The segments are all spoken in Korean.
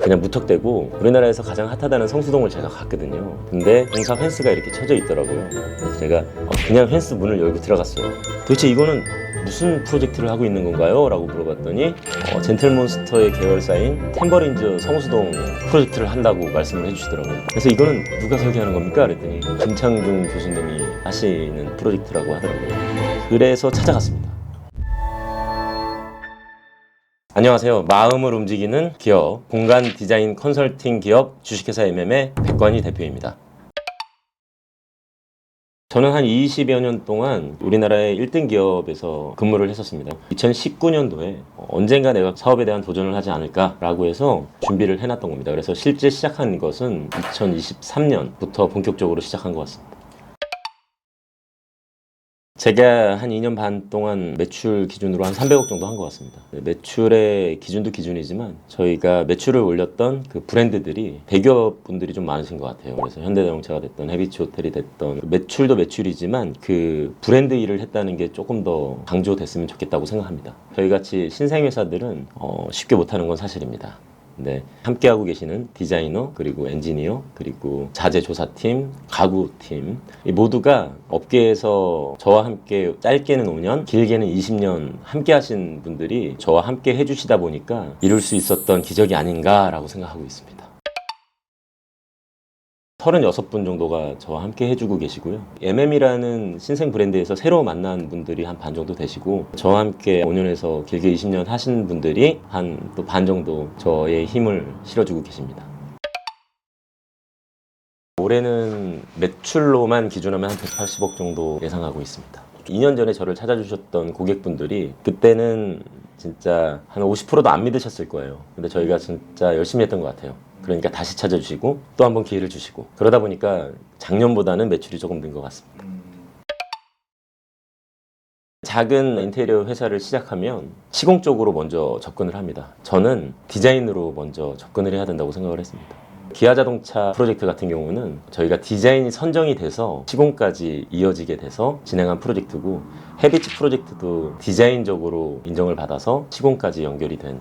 그냥 무턱대고 우리나라에서 가장 핫하다는 성수동을 제가 갔거든요. 근데 공사 펜스가 이렇게 쳐져 있더라고요. 그래서 제가 그냥 펜스 문을 열고 들어갔어요. 도대체 이거는 무슨 프로젝트를 하고 있는 건가요? 라고 물어봤더니 젠틀몬스터의 계열사인 템버린즈 성수동 프로젝트를 한다고 말씀을 해주시더라고요. 그래서 이거는 누가 설계하는 겁니까? 그랬더니 김창중 교수님이 하시는 프로젝트라고 하더라고요. 그래서 찾아갔습니다. 안녕하세요. 마음을 움직이는 기업, 공간 디자인 컨설팅 기업 주식회사 MM의 백관희 대표입니다. 저는 한 20여 년 동안 우리나라의 1등 기업에서 근무를 했었습니다. 2019년도에 언젠가 내가 사업에 대한 도전을 하지 않을까라고 해서 준비를 해놨던 겁니다. 그래서 실제 시작한 것은 2023년부터 본격적으로 시작한 것 같습니다. 제가 한 2년 반 동안 매출 기준으로 한 300억 정도 한 것 같습니다. 매출의 기준도 기준이지만 저희가 매출을 올렸던 그 브랜드들이 대기업 분들이 좀 많으신 것 같아요. 그래서 현대자동차가 됐던 해비치 호텔이 됐던 매출도 매출이지만 그 브랜드 일을 했다는 게 조금 더 강조됐으면 좋겠다고 생각합니다. 저희같이 신생회사들은 쉽게 못하는 건 사실입니다. 네, 함께하고 계시는 디자이너, 그리고 엔지니어, 그리고 자재조사팀, 가구팀 이 모두가 업계에서 저와 함께 짧게는 5년, 길게는 20년 함께 하신 분들이 저와 함께 해주시다 보니까 이룰 수 있었던 기적이 아닌가라고 생각하고 있습니다. 36분 정도가 저와 함께 해주고 계시고요. MM이라는 신생 브랜드에서 새로 만난 분들이 한 반 정도 되시고 저와 함께 5년에서 길게 20년 하신 분들이 한 또 반 정도 저의 힘을 실어주고 계십니다. 올해는 매출로만 기준하면 한 180억 정도 예상하고 있습니다. 2년 전에 저를 찾아주셨던 고객분들이 그때는 진짜 한 50%도 안 믿으셨을 거예요. 근데 저희가 진짜 열심히 했던 것 같아요. 그러니까 다시 찾아주시고 또 한 번 기회를 주시고 그러다 보니까 작년보다는 매출이 조금 는 것 같습니다. 작은 인테리어 회사를 시작하면 시공 쪽으로 먼저 접근을 합니다. 저는 디자인으로 먼저 접근을 해야 된다고 생각을 했습니다. 기아자동차 프로젝트 같은 경우는 저희가 디자인이 선정이 돼서 시공까지 이어지게 돼서 진행한 프로젝트고 해비치 프로젝트도 디자인적으로 인정을 받아서 시공까지 연결이 된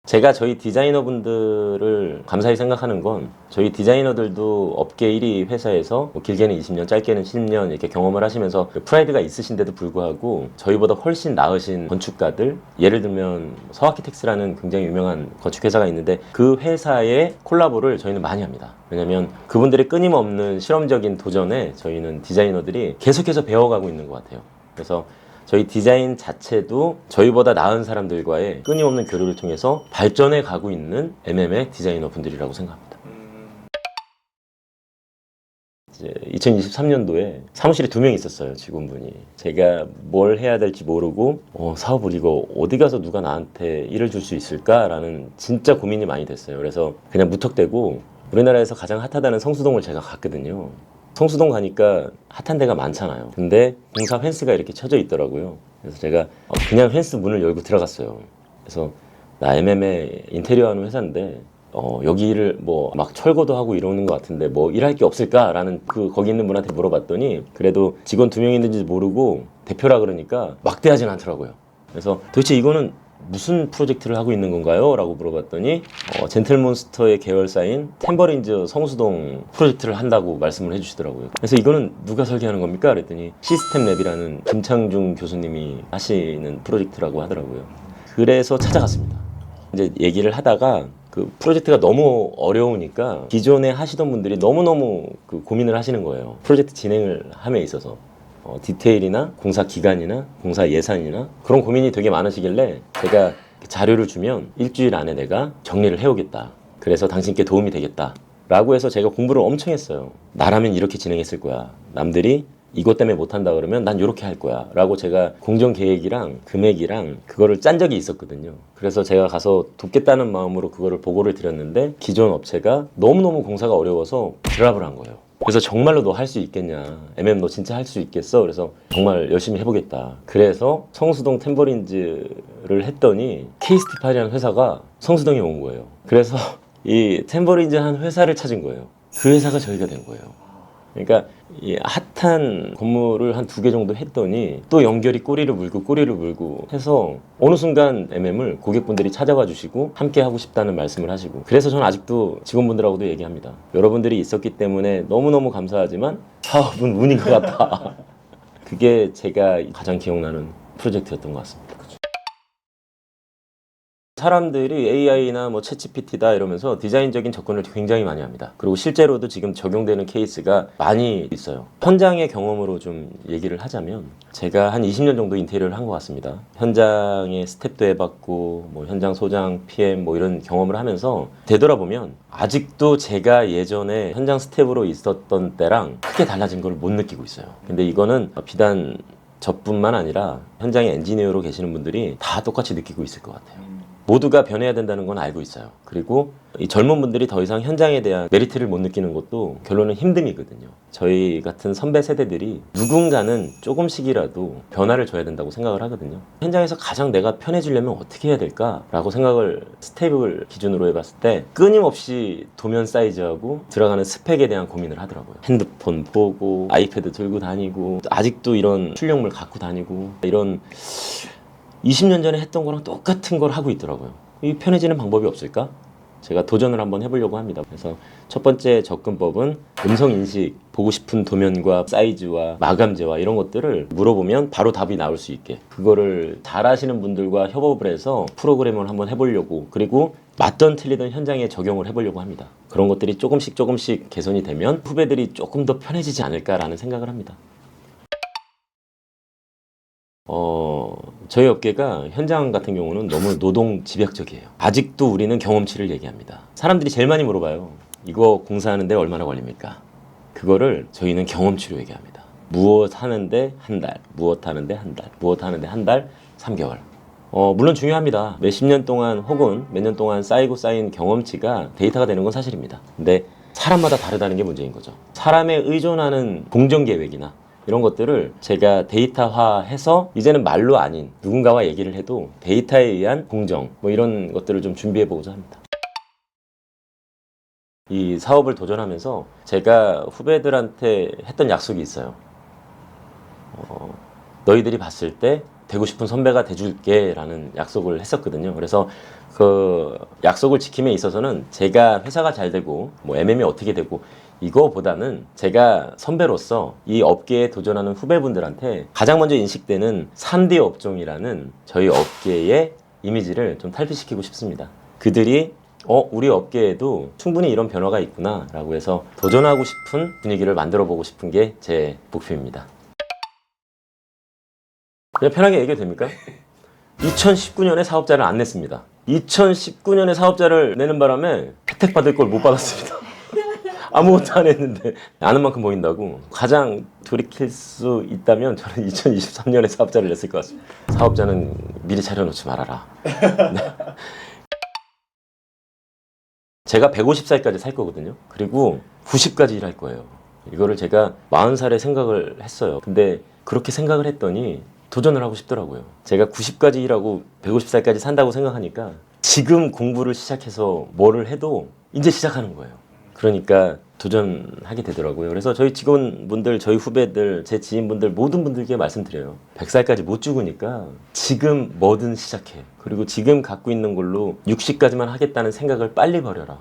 제가 저희 디자이너분들을 감사히 생각하는 건 저희 디자이너들도 업계 1위 회사에서 길게는 20년, 짧게는 10년 이렇게 경험을 하시면서 프라이드가 있으신데도 불구하고 저희보다 훨씬 나으신 건축가들 예를 들면 서아키텍스라는 굉장히 유명한 건축회사가 있는데 그 회사의 콜라보를 저희는 많이 합니다. 왜냐하면 그분들의 끊임없는 실험적인 도전에 저희는 디자이너들이 계속해서 배워가고 있는 것 같아요. 그래서 저희 디자인 자체도 저희보다 나은 사람들과의 끊임없는 교류를 통해서 발전해 가고 있는 MM의 디자이너 분들이라고 생각합니다. 이제 2023년도에 사무실에 2명 있었어요, 직원분이. 제가 뭘 해야 될지 모르고 사업을 이거 어디 가서 누가 나한테 일을 줄 수 있을까라는 진짜 고민이 많이 됐어요. 그래서 그냥 무턱대고 우리나라에서 가장 핫하다는 성수동을 제가 갔거든요. 성수동 가니까 핫한 데가 많잖아요. 근데 공사 펜스가 이렇게 쳐져 있더라고요. 그래서 제가 그냥 펜스 문을 열고 들어갔어요. 그래서 나 MM의 인테리어 하는 회사인데 여기를 뭐 막 철거도 하고 이러는 것 같은데 뭐 일할 게 없을까라는 거기 있는 분한테 물어봤더니 그래도 직원 2명 있는지 모르고 대표라 그러니까 막대하진 않더라고요. 그래서 도대체 이거는 무슨 프로젝트를 하고 있는 건가요? 라고 물어봤더니 젠틀몬스터의 계열사인 템버린즈 성수동 프로젝트를 한다고 말씀을 해주시더라고요. 그래서 이거는 누가 설계하는 겁니까? 그랬더니 시스템랩이라는 김창중 교수님이 하시는 프로젝트라고 하더라고요. 그래서 찾아갔습니다. 이제 얘기를 하다가 그 프로젝트가 너무 어려우니까 기존에 하시던 분들이 너무너무 그 고민을 하시는 거예요. 프로젝트 진행을 함에 있어서. 디테일이나 공사 기간이나 공사 예산이나 그런 고민이 되게 많으시길래 제가 자료를 주면 일주일 안에 내가 정리를 해오겠다. 그래서 당신께 도움이 되겠다. 라고 해서 제가 공부를 엄청 했어요. 나라면 이렇게 진행했을 거야. 남들이 이것 때문에 못한다 그러면 난 이렇게 할 거야. 라고 제가 공정 계획이랑 금액이랑 그거를 짠 적이 있었거든요. 그래서 제가 가서 돕겠다는 마음으로 그거를 보고를 드렸는데 기존 업체가 너무너무 공사가 어려워서 드랍을 한 거예요. 그래서 정말로 너 할 수 있겠냐, MM 너 진짜 할 수 있겠어? 그래서 정말 열심히 해보겠다. 그래서 성수동 템버린즈를 했더니 K스티팔이라는 회사가 성수동에 온 거예요. 그래서 이 템버린즈 한 회사를 찾은 거예요. 그 회사가 저희가 된 거예요. 그러니까 이 핫한 건물을 한 2개 정도 했더니 또 연결이 꼬리를 물고 해서 어느 순간 MM을 고객분들이 찾아와 주시고 함께 하고 싶다는 말씀을 하시고, 그래서 저는 아직도 직원분들하고도 얘기합니다. 여러분들이 있었기 때문에 너무너무 감사하지만 사업은 운인 것 같다. 그게 제가 가장 기억나는 프로젝트였던 것 같습니다. 사람들이 AI나 뭐 챗GPT다 이러면서 디자인적인 접근을 굉장히 많이 합니다. 그리고 실제로도 지금 적용되는 케이스가 많이 있어요. 현장의 경험으로 좀 얘기를 하자면, 제가 한 20년 정도 인테리어를 한 것 같습니다. 현장에 스텝도 해봤고 뭐 현장 소장, PM 뭐 이런 경험을 하면서 되돌아보면 아직도 제가 예전에 현장 스텝으로 있었던 때랑 크게 달라진 걸 못 느끼고 있어요. 근데 이거는 비단 저뿐만 아니라 현장에 엔지니어로 계시는 분들이 다 똑같이 느끼고 있을 것 같아요. 모두가 변해야 된다는 건 알고 있어요. 그리고 이 젊은 분들이 더 이상 현장에 대한 메리트를 못 느끼는 것도 결론은 힘듦이거든요. 저희 같은 선배 세대들이 누군가는 조금씩이라도 변화를 줘야 된다고 생각을 하거든요. 현장에서 가장 내가 편해지려면 어떻게 해야 될까라고 생각을 스텝을 기준으로 해봤을 때 끊임없이 도면 사이즈하고 들어가는 스펙에 대한 고민을 하더라고요. 핸드폰 보고 아이패드 들고 다니고 아직도 이런 출력물 갖고 다니고, 이런 20년 전에 했던 거랑 똑같은 걸 하고 있더라고요. 이 편해지는 방법이 없을까? 제가 도전을 한번 해보려고 합니다. 그래서 첫 번째 접근법은 음성 인식, 보고 싶은 도면과 사이즈와 마감재와 이런 것들을 물어보면 바로 답이 나올 수 있게, 그거를 잘 하시는 분들과 협업을 해서 프로그램을 한번 해보려고, 그리고 맞던 틀리던 현장에 적용을 해보려고 합니다. 그런 것들이 조금씩 개선이 되면 후배들이 조금 더 편해지지 않을까라는 생각을 합니다. 저희 업계가 현장 같은 경우는 너무 노동 집약적이에요. 아직도 우리는 경험치를 얘기합니다. 사람들이 제일 많이 물어봐요. 이거 공사하는데 얼마나 걸립니까? 그거를 저희는 경험치로 얘기합니다. 무엇 하는데 한 달, 무엇 하는데 한 달, 무엇 하는데 한 달, 3개월. 물론 중요합니다. 몇십 년 동안 혹은 몇 년 동안 쌓인 경험치가 데이터가 되는 건 사실입니다. 근데 사람마다 다르다는 게 문제인 거죠. 사람에 의존하는 공정계획이나 이런 것들을 제가 데이터화해서 이제는 말로 아닌 누군가와 얘기를 해도 데이터에 의한 공정, 뭐 이런 것들을 좀 준비해 보고자 합니다. 이 사업을 도전하면서 제가 후배들한테 했던 약속이 있어요. 너희들이 봤을 때 되고 싶은 선배가 돼줄게 라는 약속을 했었거든요. 그래서 그 약속을 지킴에 있어서는 제가 회사가 잘 되고 뭐 MM이 어떻게 되고 이거보다는 제가 선배로서 이 업계에 도전하는 후배분들한테 가장 먼저 인식되는 3D 업종이라는 저희 업계의 이미지를 좀 탈피시키고 싶습니다. 그들이 우리 업계에도 충분히 이런 변화가 있구나 라고 해서 도전하고 싶은 분위기를 만들어 보고 싶은 게 제 목표입니다. 그냥 편하게 얘기해도 됩니까? 2019년에 사업자를 안 냈습니다. 2019년에 사업자를 내는 바람에 혜택 받을 걸 못 받았습니다. 아무것도 안 했는데 아는 만큼 보인다고. 가장 돌이킬 수 있다면 저는 2023년에 사업자를 냈을 것 같습니다. 사업자는 미리 차려놓지 말아라. 네. 제가 150살까지 살 거거든요. 그리고 90까지 일할 거예요. 이거를 제가 40살에 생각을 했어요. 근데 그렇게 생각을 했더니 도전을 하고 싶더라고요. 제가 90까지 일하고 150살까지 산다고 생각하니까 지금 공부를 시작해서 뭐를 해도 이제 시작하는 거예요. 그러니까 도전하게 되더라고요. 그래서 저희 직원분들, 저희 후배들, 제 지인분들 모든 분들께 말씀드려요. 100살까지 못 죽으니까 지금 뭐든 시작해. 그리고 지금 갖고 있는 걸로 60까지만 하겠다는 생각을 빨리 버려라.